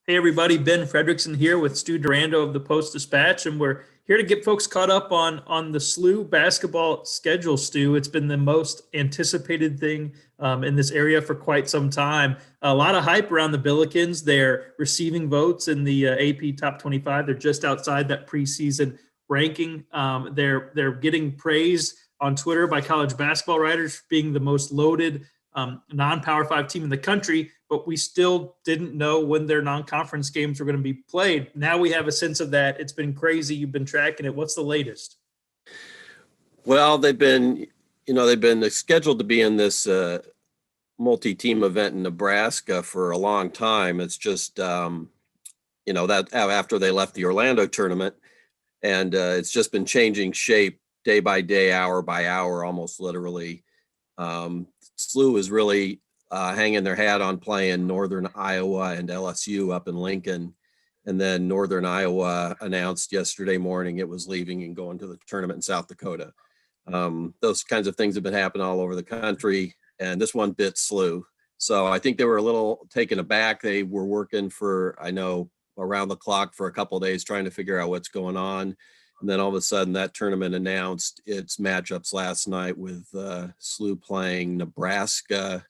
Hey everybody, Ben Frederickson here with Stu Durando of the Post-Dispatch, and we're here to get folks caught up on the SLU basketball schedule. Stu, it's been the most anticipated thing in this area for quite some time. A lot of hype around the Billikens. They're receiving votes in the AP Top 25. They're just outside that preseason ranking. They're getting praised on Twitter by college basketball writers for being the most loaded non-Power 5 team in the country, but we still didn't know when their non-conference games were going to be played. Now we have a sense of that. It's been crazy. You've been tracking it. What's the latest? Well, they've been scheduled to be in this multi-team event in Nebraska for a long time. It's just, that after they left the Orlando tournament, and it's just been changing shape day by day, hour by hour, almost literally. SLU is really hanging their hat on playing Northern Iowa and LSU up in Lincoln. And then Northern Iowa announced yesterday morning it was leaving and going to the tournament in South Dakota. Those kinds of things have been happening all over the country, and this one bit SLU. So I think they were a little taken aback. They were working for, I know, around the clock for a couple of days trying to figure out what's going on. And then all of a sudden that tournament announced its matchups last night with SLU playing Nebraska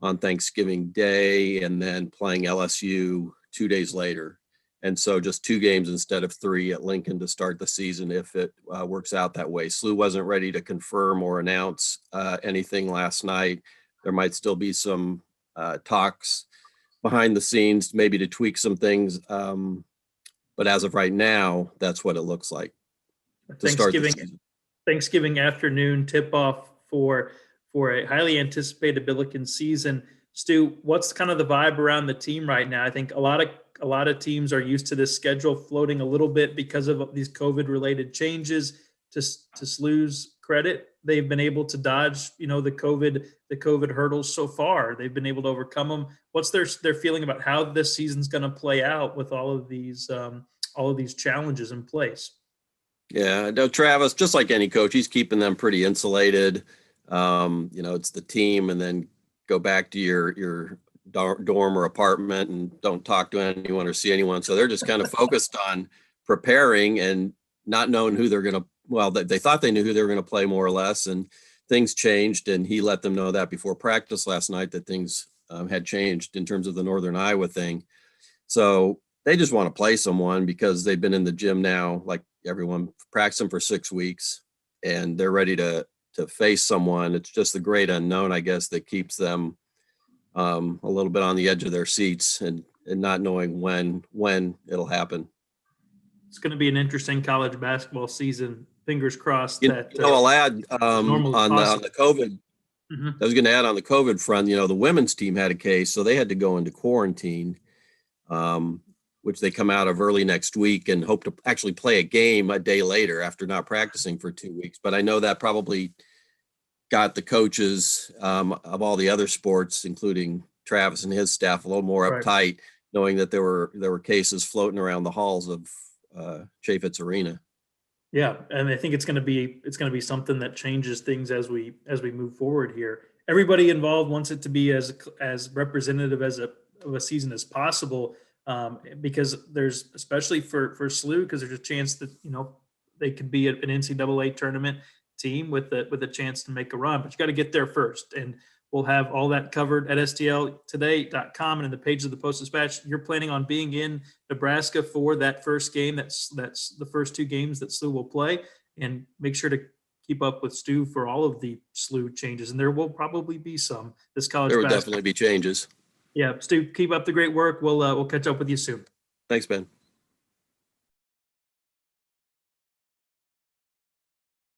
on Thanksgiving Day and then playing LSU 2 days later. And so just 2 games instead of 3 at Lincoln to start the season if it works out that way. SLU wasn't ready to confirm or announce anything last night. There might still be some talks behind the scenes, maybe to tweak some things. But as of right now, that's what it looks like to start the season. Thanksgiving afternoon tip-off for a highly anticipated Billikens season. Stu, what's kind of the vibe around the team right now? I think a lot of teams are used to this schedule floating a little bit because of these COVID-related changes. To SLU's credit, they've been able to dodge, the COVID hurdles so far. They've been able to overcome them. What's their feeling about how this season's going to play out with all of these challenges in place? Yeah, no, Travis, just like any coach, he's keeping them pretty insulated. It's the team, and then go back to your dorm or apartment and don't talk to anyone or see anyone. So they're just kind of focused on preparing and not knowing who they're going to. Well, they thought they knew who they were going to play more or less, and things changed. And he let them know that before practice last night that things had changed in terms of the Northern Iowa thing. So they just want to play someone because they've been in the gym now, like everyone, practicing for 6 weeks, and they're ready to face someone. It's just the great unknown, I guess, that keeps them a little bit on the edge of their seats and not knowing when it'll happen. It's going to be an interesting college basketball season. Fingers crossed I'll add on the COVID. Mm-hmm. I was going to add on the COVID front. The women's team had a case, so they had to go into quarantine, which they come out of early next week and hope to actually play a game a day later after not practicing for 2 weeks. But I know that probably got the coaches of all the other sports, including Travis and his staff, a little more uptight, knowing that there were cases floating around the halls of Chaffetz Arena. Yeah, and I think it's going to be something that changes things as we move forward here. Everybody involved wants it to be as representative of a season as possible, because there's, especially for SLU, because there's a chance that they could be an NCAA tournament team with a chance to make a run, but you got to get there first. And we'll have all that covered at stltoday.com and in the pages of the Post-Dispatch. You're planning on being in Nebraska for that first game. That's the first 2 games that SLU will play, and make sure to keep up with Stu for all of the SLU changes. And there will probably be some this college. There will definitely be changes. Yeah, Stu, keep up the great work. We'll catch up with you soon. Thanks, Ben.